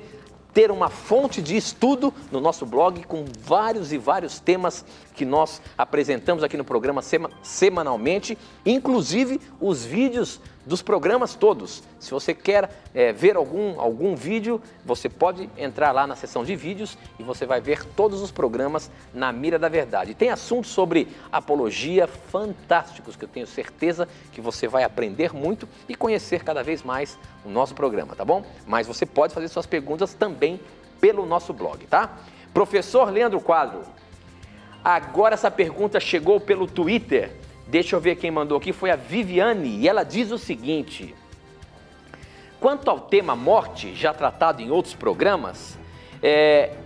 [SPEAKER 1] ter uma fonte de estudo no nosso blog com vários e vários temas que nós apresentamos aqui no programa semanalmente, inclusive os vídeos dos programas todos. Se você quer ver algum vídeo, você pode entrar lá na seção de vídeos e você vai ver todos os programas na Mira da Verdade. Tem assuntos sobre apologia fantásticos que eu tenho certeza que você vai aprender muito e conhecer cada vez mais o nosso programa, tá bom? Mas você pode fazer suas perguntas também pelo nosso blog, tá? Professor Leandro Quadro, agora essa pergunta chegou pelo Twitter. Deixa eu ver quem mandou aqui, foi a Viviane, e ela diz o seguinte: quanto ao tema morte, já tratado em outros programas,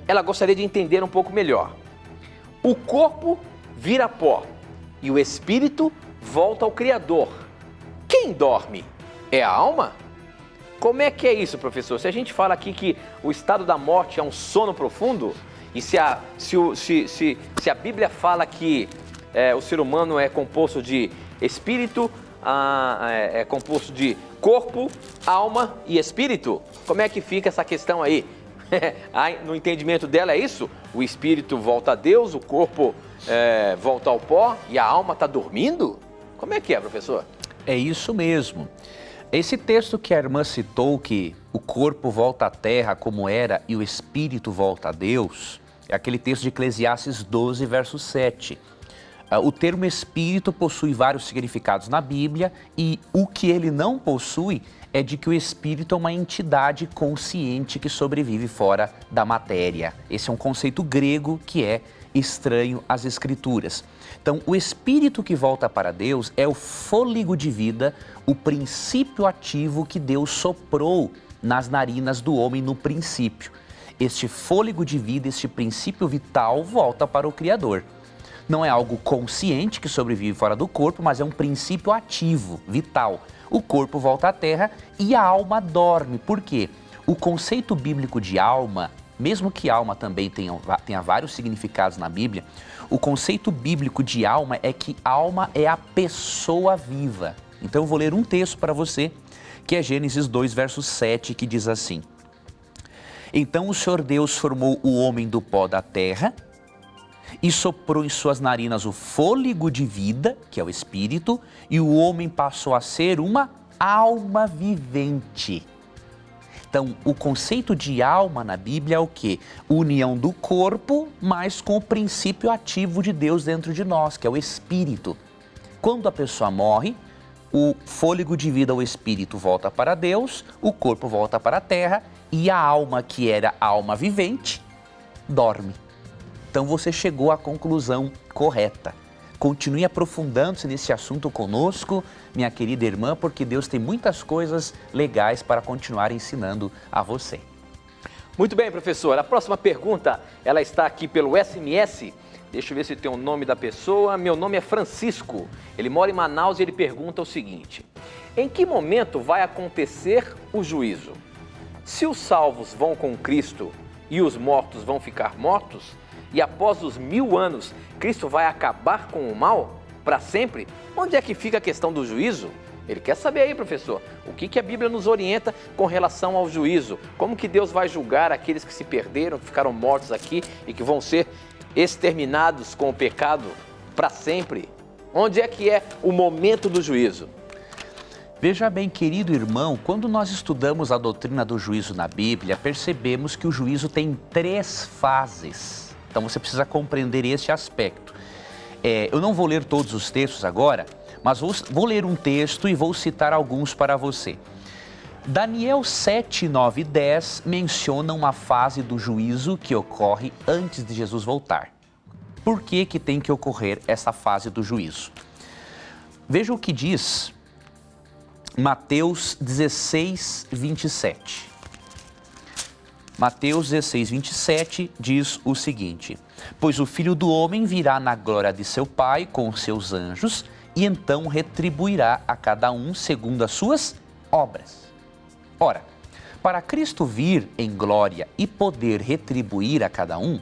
[SPEAKER 1] ela gostaria de entender um pouco melhor. O corpo vira pó e o espírito volta ao Criador. Quem dorme? É a alma? Como é que é isso, professor? Se a gente fala aqui que o estado da morte é um sono profundo, e se a Bíblia fala que o ser humano é composto de espírito, é composto de corpo, alma e espírito, como é que fica essa questão aí? No entendimento dela é isso? O espírito volta a Deus, o corpo volta ao pó e a alma está dormindo? Como é que é, professor?
[SPEAKER 2] É isso mesmo. Esse texto que a irmã citou, que o corpo volta à terra como era e o espírito volta a Deus, é aquele texto de Eclesiastes 12, verso 7. O termo espírito possui vários significados na Bíblia e o que ele não possui é de que o espírito é uma entidade consciente que sobrevive fora da matéria. Esse é um conceito grego que é estranho às Escrituras. Então, o espírito que volta para Deus é o fôlego de vida, o princípio ativo que Deus soprou nas narinas do homem no princípio. Este fôlego de vida, este princípio vital, volta para o Criador. Não é algo consciente que sobrevive fora do corpo, mas é um princípio ativo, vital. O corpo volta à terra e a alma dorme. Por quê? O conceito bíblico de alma, mesmo que alma também tenha vários significados na Bíblia, o conceito bíblico de alma é que alma é a pessoa viva. Então eu vou ler um texto para você, que é Gênesis 2, verso 7, que diz assim: Então o Senhor Deus formou o homem do pó da terra e soprou em suas narinas o fôlego de vida, que é o espírito, e o homem passou a ser uma alma vivente. Então, o conceito de alma na Bíblia é o quê? União do corpo, mas com o princípio ativo de Deus dentro de nós, que é o espírito. Quando a pessoa morre, o fôlego de vida, o espírito, volta para Deus, o corpo volta para a terra e a alma, que era alma vivente, dorme. Então você chegou à conclusão correta. Continue aprofundando-se nesse assunto conosco, minha querida irmã, porque Deus tem muitas coisas legais para continuar ensinando a você.
[SPEAKER 1] Muito bem, professor. A próxima pergunta, ela está aqui pelo SMS. Deixa eu ver se tem o nome da pessoa. Meu nome é Francisco. Ele mora em Manaus e ele pergunta o seguinte: em que momento vai acontecer o juízo? Se os salvos vão com Cristo e os mortos vão ficar mortos, e após os 1000 anos, Cristo vai acabar com o mal para sempre? Onde é que fica a questão do juízo? Ele quer saber aí, professor, o que a Bíblia nos orienta com relação ao juízo? Como que Deus vai julgar aqueles que se perderam, que ficaram mortos aqui e que vão ser exterminados com o pecado para sempre? Onde é que é o momento do juízo?
[SPEAKER 2] Veja bem, querido irmão, quando nós estudamos a doutrina do juízo na Bíblia, percebemos que o juízo tem 3 fases. Então você precisa compreender este aspecto. Eu não vou ler todos os textos agora, mas vou ler um texto e vou citar alguns para você. Daniel 7, 9 e 10 mencionam uma fase do juízo que ocorre antes de Jesus voltar. Por que tem que ocorrer essa fase do juízo? Veja o que diz Mateus 16, 27. Mateus 16, 27 diz o seguinte: Pois o Filho do Homem virá na glória de seu Pai com os seus anjos e então retribuirá a cada um segundo as suas obras. Ora, para Cristo vir em glória e poder retribuir a cada um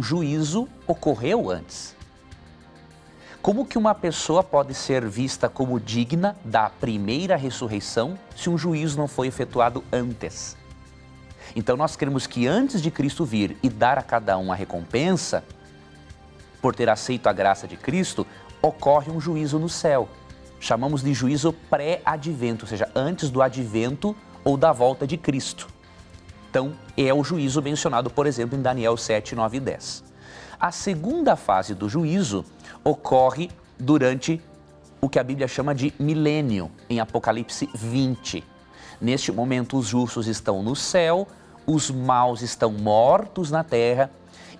[SPEAKER 2] juízo ocorreu antes. Como que uma pessoa pode ser vista como digna da primeira ressurreição se um juízo não foi efetuado antes? Então nós queremos que antes de Cristo vir e dar a cada um a recompensa, por ter aceito a graça de Cristo, ocorre um juízo no céu. Chamamos de juízo pré-advento, ou seja, antes do advento ou da volta de Cristo. Então é o juízo mencionado, por exemplo, em Daniel 7, 9 e 10. A segunda fase do juízo ocorre durante o que a Bíblia chama de milênio, em Apocalipse 20. Neste momento, os justos estão no céu, os maus estão mortos na terra,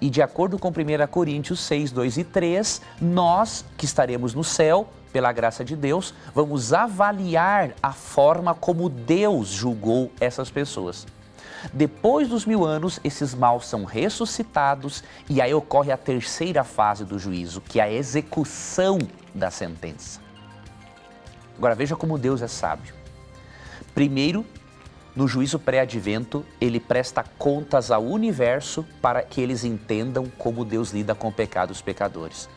[SPEAKER 2] e de acordo com 1 Coríntios 6, 2 e 3, nós que estaremos no céu, pela graça de Deus, vamos avaliar a forma como Deus julgou essas pessoas. Depois dos 1000 anos, esses maus são ressuscitados e aí ocorre a terceira fase do juízo, que é a execução da sentença. Agora veja como Deus é sábio. Primeiro, no juízo pré-advento, ele presta contas ao universo para que eles entendam como Deus lida com o pecado dos pecadores.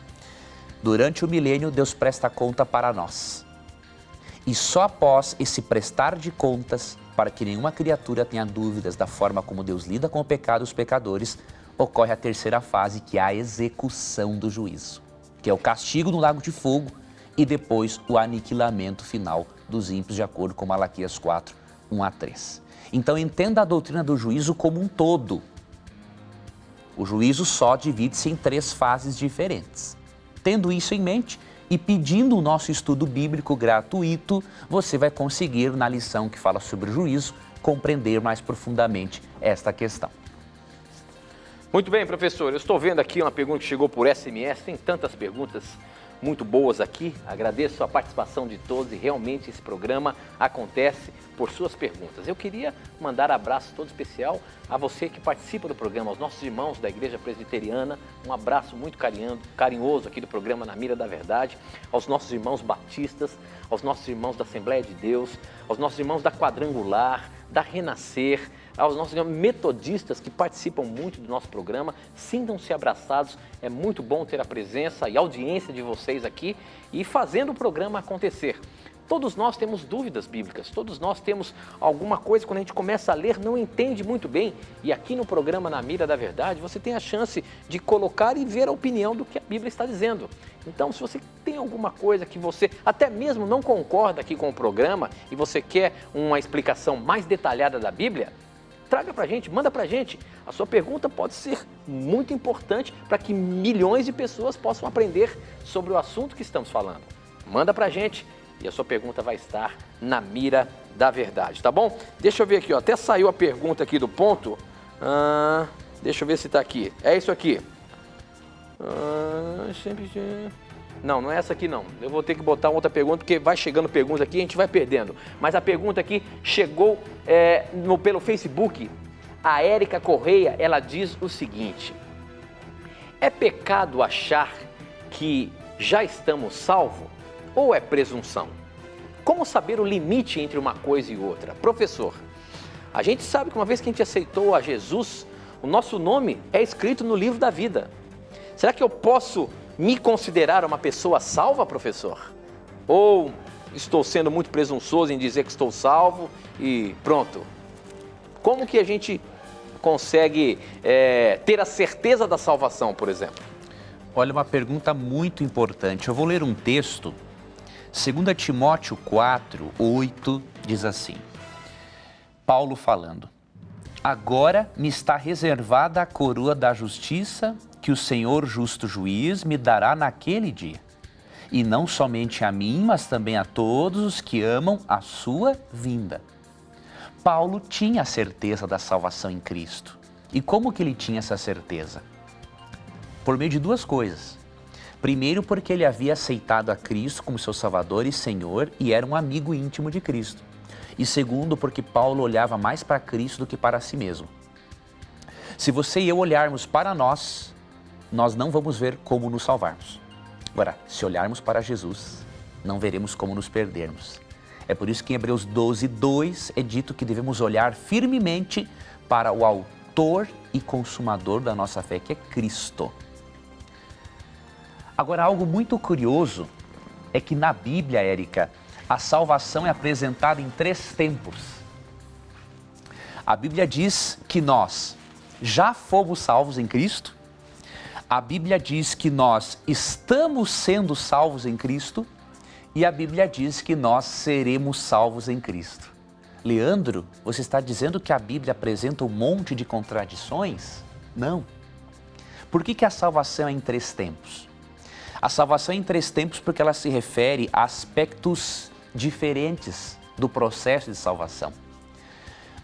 [SPEAKER 2] Durante o milênio, Deus presta conta para nós. E só após esse prestar de contas, para que nenhuma criatura tenha dúvidas da forma como Deus lida com o pecado dos pecadores, ocorre a terceira fase, que é a execução do juízo, que é o castigo no lago de fogo e depois o aniquilamento final dos ímpios, de acordo com Malaquias 4, 1 a 3. Então entenda a doutrina do juízo como um todo. O juízo só divide-se em 3 fases diferentes. Tendo isso em mente, e pedindo o nosso estudo bíblico gratuito, você vai conseguir, na lição que fala sobre o juízo, compreender mais profundamente esta questão.
[SPEAKER 1] Muito bem, professor. Eu estou vendo aqui uma pergunta que chegou por SMS. Tem tantas perguntas muito boas aqui. Agradeço a participação de todos e realmente esse programa acontece por suas perguntas. Eu queria mandar um abraço todo especial a você que participa do programa, aos nossos irmãos da Igreja Presbiteriana. Um abraço muito carinhoso aqui do programa Na Mira da Verdade, aos nossos irmãos batistas, aos nossos irmãos da Assembleia de Deus, aos nossos irmãos da Quadrangular, da Renascer, aos nossos metodistas que participam muito do nosso programa. Sintam-se abraçados, é muito bom ter a presença e a audiência de vocês aqui e fazendo o programa acontecer. Todos nós temos dúvidas bíblicas, todos nós temos alguma coisa, quando a gente começa a ler, não entende muito bem. E aqui no programa Na Mira da Verdade, você tem a chance de colocar e ver a opinião do que a Bíblia está dizendo. Então, se você tem alguma coisa que você até mesmo não concorda aqui com o programa e você quer uma explicação mais detalhada da Bíblia, traga pra gente, manda pra gente. A sua pergunta pode ser muito importante para que milhões de pessoas possam aprender sobre o assunto que estamos falando. Manda pra gente e a sua pergunta vai estar na mira da verdade, tá bom? Deixa eu ver aqui, ó. Até saiu a pergunta aqui do ponto. Deixa eu ver se tá aqui. É isso aqui. Não, não é essa aqui não. Eu vou ter que botar outra pergunta, porque vai chegando perguntas aqui e a gente vai perdendo. Mas a pergunta aqui chegou pelo Facebook. A Érica Correia, ela diz o seguinte: é pecado achar que já estamos salvos ou é presunção? Como saber o limite entre uma coisa e outra? Professor, a gente sabe que uma vez que a gente aceitou a Jesus, o nosso nome é escrito no livro da vida. Será que eu posso me considerar uma pessoa salva, professor? Ou estou sendo muito presunçoso em dizer que estou salvo e pronto? Como que a gente consegue ter a certeza da salvação, por exemplo?
[SPEAKER 2] Olha, uma pergunta muito importante. Eu vou ler um texto, 2 Timóteo 4, 8, diz assim, Paulo falando: agora me está reservada a coroa da justiça que o Senhor justo juiz me dará naquele dia. E não somente a mim, mas também a todos os que amam a sua vinda. Paulo tinha a certeza da salvação em Cristo. E como que ele tinha essa certeza? Por meio de duas coisas. Primeiro, porque ele havia aceitado a Cristo como seu Salvador e Senhor e era um amigo íntimo de Cristo. E segundo, porque Paulo olhava mais para Cristo do que para si mesmo. Se você e eu olharmos para nós não vamos ver como nos salvarmos. Agora, se olharmos para Jesus, não veremos como nos perdermos. É por isso que em Hebreus 12, 2 é dito que devemos olhar firmemente para o autor e consumador da nossa fé, que é Cristo. Agora, algo muito curioso é que na Bíblia, Érica, a salvação é apresentada em 3 tempos. A Bíblia diz que nós já fomos salvos em Cristo. A Bíblia diz que nós estamos sendo salvos em Cristo. E a Bíblia diz que nós seremos salvos em Cristo. Leandro, você está dizendo que a Bíblia apresenta um monte de contradições? Não. Por que a salvação é em 3 tempos? A salvação é em 3 tempos porque ela se refere a aspectos diferentes do processo de salvação.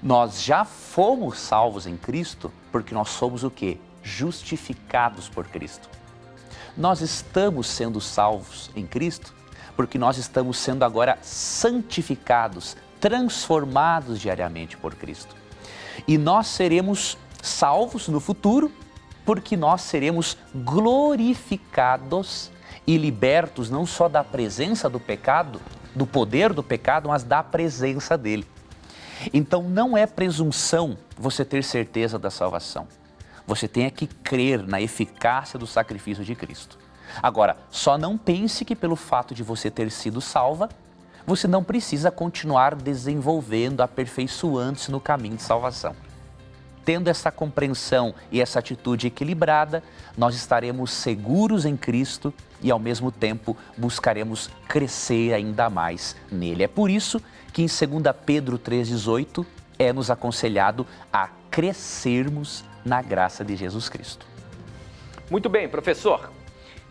[SPEAKER 2] Nós já fomos salvos em Cristo porque nós somos o quê? Justificados por Cristo. Nós estamos sendo salvos em Cristo porque nós estamos sendo agora santificados, transformados diariamente por Cristo. E nós seremos salvos no futuro porque nós seremos glorificados e libertos não só da presença do pecado, do poder do pecado, mas da presença dele. Então não é presunção você ter certeza da salvação. Você tem que crer na eficácia do sacrifício de Cristo. Agora, só não pense que pelo fato de você ter sido salva, você não precisa continuar desenvolvendo, aperfeiçoando-se no caminho de salvação. Tendo essa compreensão e essa atitude equilibrada, nós estaremos seguros em Cristo e ao mesmo tempo buscaremos crescer ainda mais nele. É por isso que em 2 Pedro 3,18 é nos aconselhado a crescermos na graça de Jesus Cristo.
[SPEAKER 1] Muito bem, professor.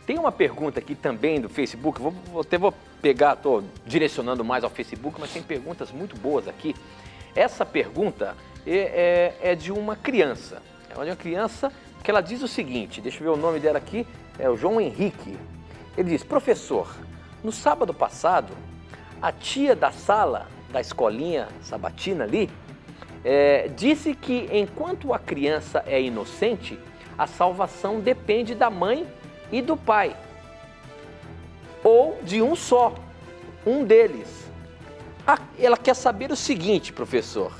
[SPEAKER 1] Tem uma pergunta aqui também do Facebook, vou pegar, estou direcionando mais ao Facebook, mas tem perguntas muito boas aqui. Essa pergunta é de uma criança, que ela diz o seguinte, deixa eu ver o nome dela aqui, é o João Henrique. Ele diz, professor, no sábado passado, a tia da sala da escolinha sabatina ali, disse que enquanto a criança é inocente, a salvação depende da mãe e do pai, ou de um só, um deles. Ela quer saber o seguinte, professor,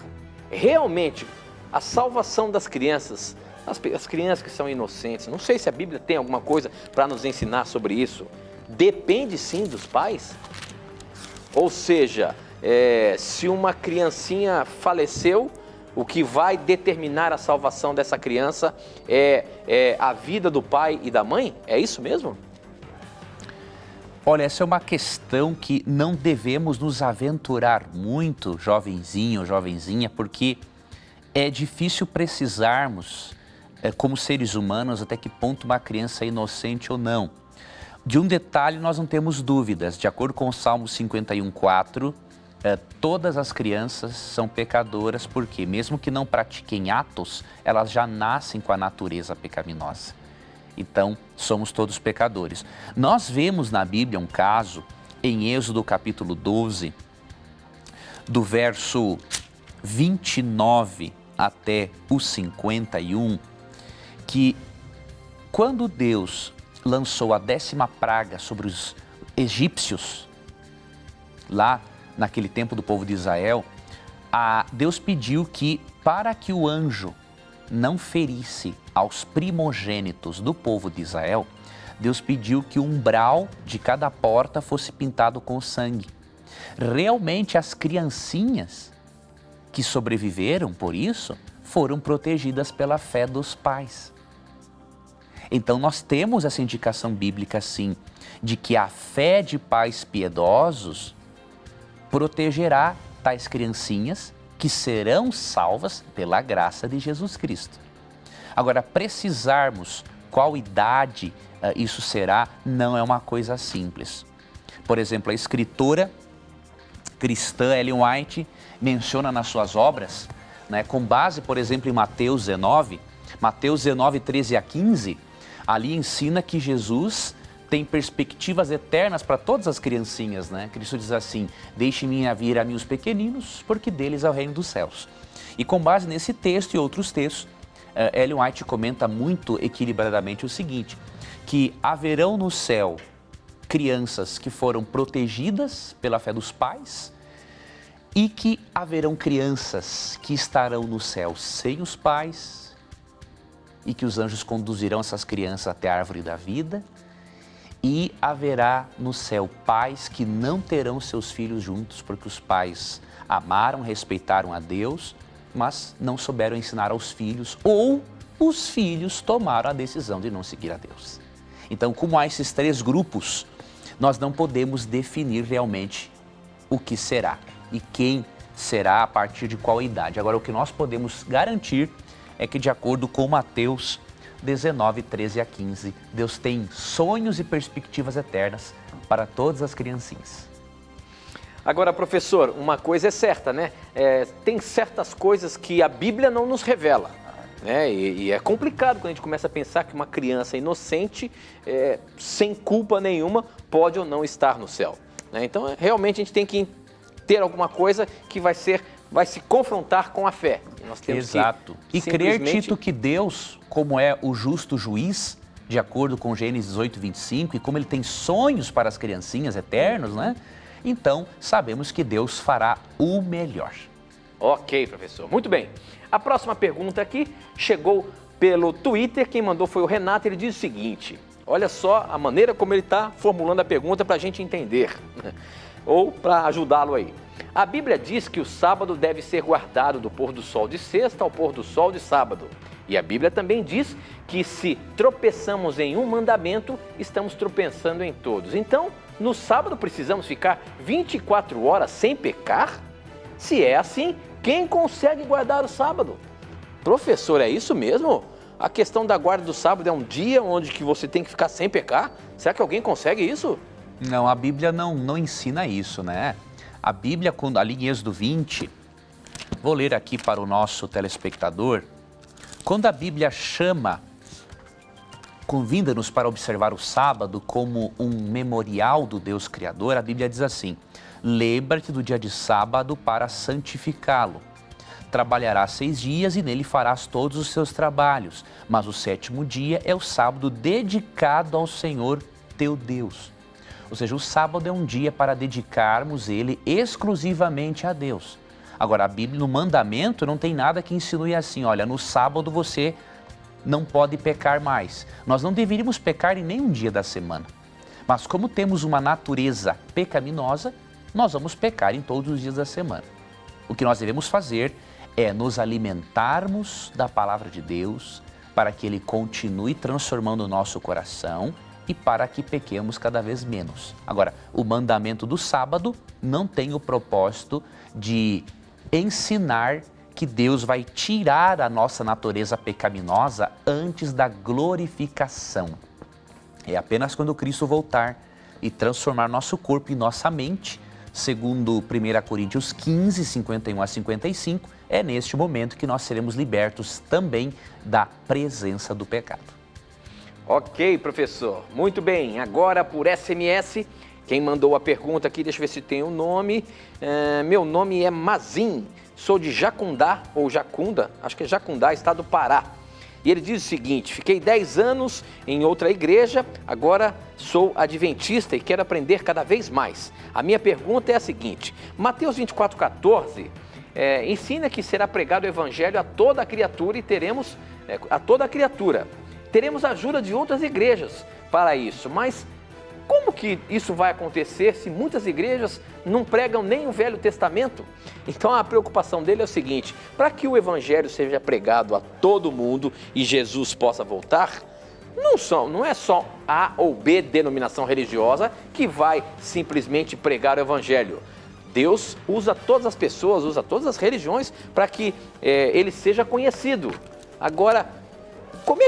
[SPEAKER 1] realmente a salvação das crianças, as crianças que são inocentes, não sei se a Bíblia tem alguma coisa para nos ensinar sobre isso, depende sim dos pais? Ou seja, se uma criancinha faleceu, o que vai determinar a salvação dessa criança é a vida do pai e da mãe? É isso mesmo?
[SPEAKER 2] Olha, essa é uma questão que não devemos nos aventurar muito, jovenzinho, jovenzinha, porque é difícil precisarmos, como seres humanos, até que ponto uma criança é inocente ou não. De um detalhe nós não temos dúvidas, de acordo com o Salmo 51:4, todas as crianças são pecadoras, porque mesmo que não pratiquem atos, elas já nascem com a natureza pecaminosa. Então, somos todos pecadores. Nós vemos na Bíblia um caso, em Êxodo capítulo 12, do verso 29 até o 51, que quando Deus lançou a 10ª praga sobre os egípcios, lá naquele tempo do povo de Israel, Deus pediu que, para que o anjo não ferisse aos primogênitos do povo de Israel, Deus pediu que o umbral de cada porta fosse pintado com sangue. Realmente as criancinhas que sobreviveram por isso foram protegidas pela fé dos pais. Então nós temos essa indicação bíblica sim, de que a fé de pais piedosos protegerá tais criancinhas que serão salvas pela graça de Jesus Cristo. Agora, precisarmos qual idade isso será, não é uma coisa simples. Por exemplo, a escritora cristã Ellen White menciona nas suas obras, com base, por exemplo, em Mateus 19, 13 a 15, ali ensina que Jesus tem perspectivas eternas para todas as criancinhas, Cristo diz assim, deixe-me vir a mim os pequeninos, porque deles é o reino dos céus. E com base nesse texto e outros textos, Ellen White comenta muito equilibradamente o seguinte, que haverão no céu crianças que foram protegidas pela fé dos pais e que haverão crianças que estarão no céu sem os pais e que os anjos conduzirão essas crianças até a árvore da vida. E haverá no céu pais que não terão seus filhos juntos, porque os pais amaram, respeitaram a Deus, mas não souberam ensinar aos filhos, ou os filhos tomaram a decisão de não seguir a Deus. Então, como há esses três grupos, nós não podemos definir realmente o que será e quem será a partir de qual idade. Agora, o que nós podemos garantir é que, de acordo com Mateus 19, 13 a 15, Deus tem sonhos e perspectivas eternas para todas as criancinhas.
[SPEAKER 1] Agora, professor, uma coisa é certa, tem certas coisas que a Bíblia não nos revela, E é complicado quando a gente começa a pensar que uma criança inocente, sem culpa nenhuma, pode ou não estar no céu, Então, realmente a gente tem que ter alguma coisa que vai se confrontar com a fé. Nós temos
[SPEAKER 2] Exato.
[SPEAKER 1] Que,
[SPEAKER 2] e crer, Tito, que Deus, como é o justo juiz, de acordo com Gênesis 8, 25, e como ele tem sonhos para as criancinhas eternos, Então, sabemos que Deus fará o melhor.
[SPEAKER 1] Ok, professor. Muito bem. A próxima pergunta aqui chegou pelo Twitter. Quem mandou foi o Renato. Ele diz o seguinte, olha só a maneira como ele está formulando a pergunta para a gente entender, ou para ajudá-lo aí. A Bíblia diz que o sábado deve ser guardado do pôr do sol de sexta ao pôr do sol de sábado. E a Bíblia também diz que se tropeçamos em um mandamento, estamos tropeçando em todos. Então, no sábado precisamos ficar 24 horas sem pecar? Se é assim, quem consegue guardar o sábado? Professor, é isso mesmo? a questão da guarda do sábado é um dia onde que você tem que ficar sem pecar? Será que alguém consegue isso?
[SPEAKER 2] Não, a Bíblia não ensina isso, né? A Bíblia, ali em Êxodo 20, vou ler aqui para o nosso telespectador, quando a Bíblia convida-nos para observar o sábado como um memorial do Deus Criador, a Bíblia diz assim: lembra-te do dia de sábado para santificá-lo. Trabalharás 6 dias e nele farás todos os seus trabalhos, mas o 7º dia é o sábado dedicado ao Senhor teu Deus. Ou seja, o sábado é um dia para dedicarmos ele exclusivamente a Deus. Agora, a Bíblia, no mandamento, não tem nada que insinue assim, olha, no sábado você não pode pecar mais. Nós não deveríamos pecar em nenhum dia da semana. Mas como temos uma natureza pecaminosa, nós vamos pecar em todos os dias da semana. O que nós devemos fazer é nos alimentarmos da palavra de Deus para que Ele continue transformando o nosso coração e para que pequemos cada vez menos. Agora, o mandamento do sábado não tem o propósito de ensinar que Deus vai tirar a nossa natureza pecaminosa antes da glorificação. É apenas quando Cristo voltar e transformar nosso corpo e nossa mente, segundo 1 Coríntios 15, 51 a 55, é neste momento que nós seremos libertos também da presença do pecado.
[SPEAKER 1] Ok, professor. Muito bem. Agora por SMS, quem mandou a pergunta aqui, deixa eu ver se tem o nome. Meu nome é Mazin, sou de Jacundá, ou Jacunda, acho que é Jacundá, estado do Pará. E ele diz o seguinte: fiquei 10 anos em outra igreja, agora sou adventista e quero aprender cada vez mais. A minha pergunta é a seguinte: Mateus 24:14 ensina que será pregado o evangelho a toda a criatura e teremos teremos a ajuda de outras igrejas para isso. Mas como que isso vai acontecer se muitas igrejas não pregam nem o Velho Testamento? Então a preocupação dele é o seguinte: para que o evangelho seja pregado a todo mundo e Jesus possa voltar, não é só A ou B denominação religiosa que vai simplesmente pregar o evangelho. Deus usa todas as pessoas, usa todas as religiões para que ele seja conhecido. Agora, como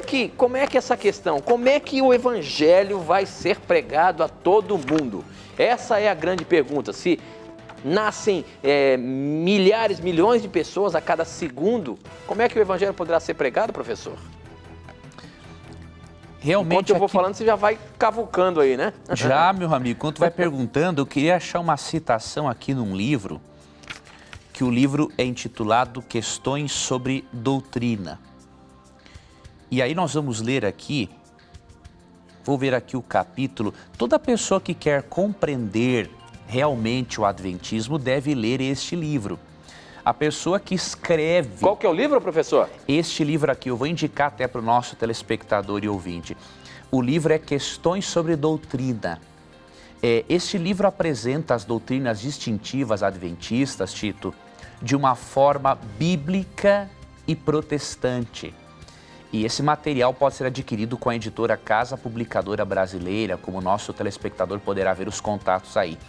[SPEAKER 1] é que essa questão, como é que o evangelho vai ser pregado a todo mundo? Essa é a grande pergunta. Se nascem milhares, milhões de pessoas a cada segundo, como é que o evangelho poderá ser pregado, professor?
[SPEAKER 2] Realmente,
[SPEAKER 1] enquanto eu vou falando, você já vai cavucando aí, né?
[SPEAKER 2] Já, meu amigo, enquanto tu vai perguntando, eu queria achar uma citação aqui num livro, que o livro é intitulado Questões sobre Doutrina. E aí nós vamos ler aqui, vou ver aqui o capítulo. Toda pessoa que quer compreender realmente o adventismo deve ler este livro. A pessoa que escreve...
[SPEAKER 1] Qual que é o livro, professor?
[SPEAKER 2] Este livro aqui, eu vou indicar até para o nosso telespectador e ouvinte. O livro é Questões sobre Doutrina. Este livro apresenta as doutrinas distintivas adventistas, Tito, de uma forma bíblica e protestante. E esse material pode ser adquirido com a editora Casa Publicadora Brasileira, como o nosso telespectador poderá ver os contatos aí.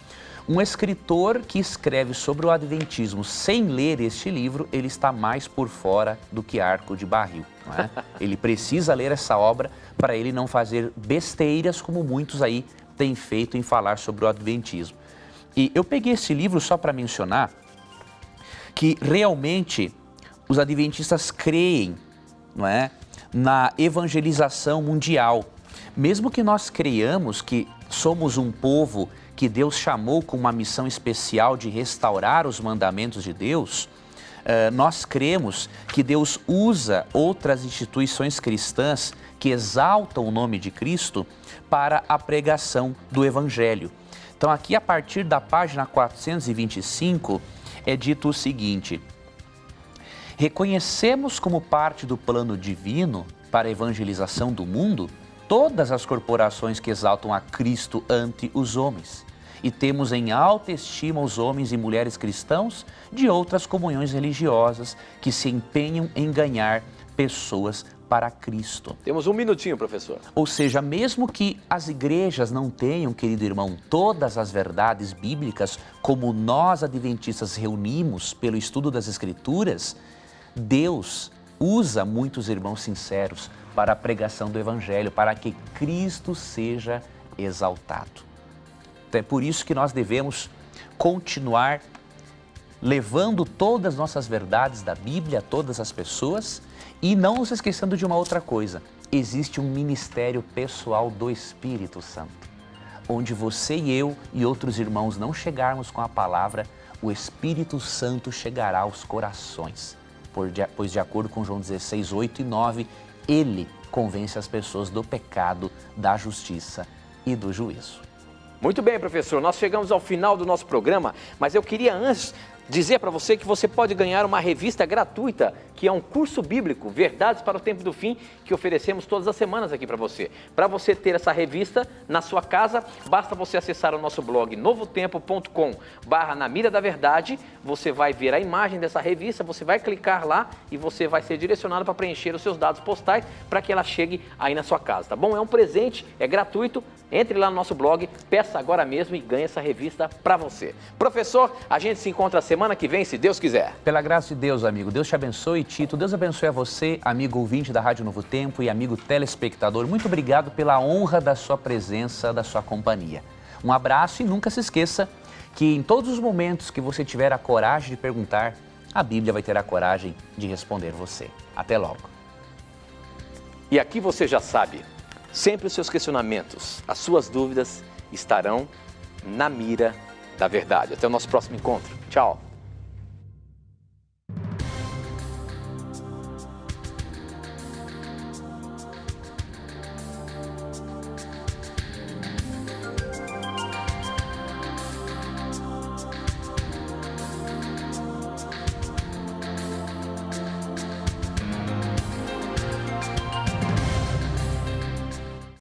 [SPEAKER 2] Um escritor que escreve sobre o adventismo sem ler este livro, ele está mais por fora do que arco de barril, não é? Ele precisa ler essa obra para ele não fazer besteiras como muitos aí têm feito em falar sobre o adventismo. E eu peguei esse livro só para mencionar que realmente os adventistas creem, não é, na evangelização mundial. Mesmo que nós creiamos que somos um povo que Deus chamou com uma missão especial de restaurar os mandamentos de Deus, nós cremos que Deus usa outras instituições cristãs que exaltam o nome de Cristo para a pregação do Evangelho. Então aqui a partir da página 425 é dito o seguinte: reconhecemos como parte do plano divino para a evangelização do mundo todas as corporações que exaltam a Cristo ante os homens. E temos em alta estima os homens e mulheres cristãos de outras comunhões religiosas que se empenham em ganhar pessoas para Cristo.
[SPEAKER 1] Temos um minutinho, professor.
[SPEAKER 2] Ou seja, mesmo que as igrejas não tenham, querido irmão, todas as verdades bíblicas, como nós adventistas reunimos pelo estudo das Escrituras, Deus usa muitos irmãos sinceros para a pregação do Evangelho, para que Cristo seja exaltado. Então é por isso que nós devemos continuar levando todas as nossas verdades da Bíblia a todas as pessoas e não nos esquecendo de uma outra coisa. Existe um ministério pessoal do Espírito Santo, onde você e eu e outros irmãos não chegarmos com a palavra, o Espírito Santo chegará aos corações. Pois de acordo com João 16, 8 e 9, ele convence as pessoas do pecado, da justiça e do juízo.
[SPEAKER 1] Muito bem, professor, nós chegamos ao final do nosso programa, mas eu queria antes dizer para você que você pode ganhar uma revista gratuita, que é um curso bíblico, Verdades para o Tempo do Fim, que oferecemos todas as semanas aqui para você. Para você ter essa revista na sua casa, basta você acessar o nosso blog novotempo.com/na mira da verdade, você vai ver a imagem dessa revista, você vai clicar lá e você vai ser direcionado para preencher os seus dados postais para que ela chegue aí na sua casa, tá bom? É um presente, é gratuito, entre lá no nosso blog, peça agora mesmo e ganhe essa revista para você. Professor, a gente se encontra semana que vem, se Deus quiser.
[SPEAKER 2] Pela graça de Deus, amigo. Deus te abençoe, Tito. Deus abençoe a você, amigo ouvinte da Rádio Novo Tempo e amigo telespectador. Muito obrigado pela honra da sua presença, da sua companhia. Um abraço e nunca se esqueça que em todos os momentos que você tiver a coragem de perguntar, a Bíblia vai ter a coragem de responder você. Até logo.
[SPEAKER 1] E aqui você já sabe, sempre os seus questionamentos, as suas dúvidas estarão na mira da verdade. Até o nosso próximo encontro. Tchau.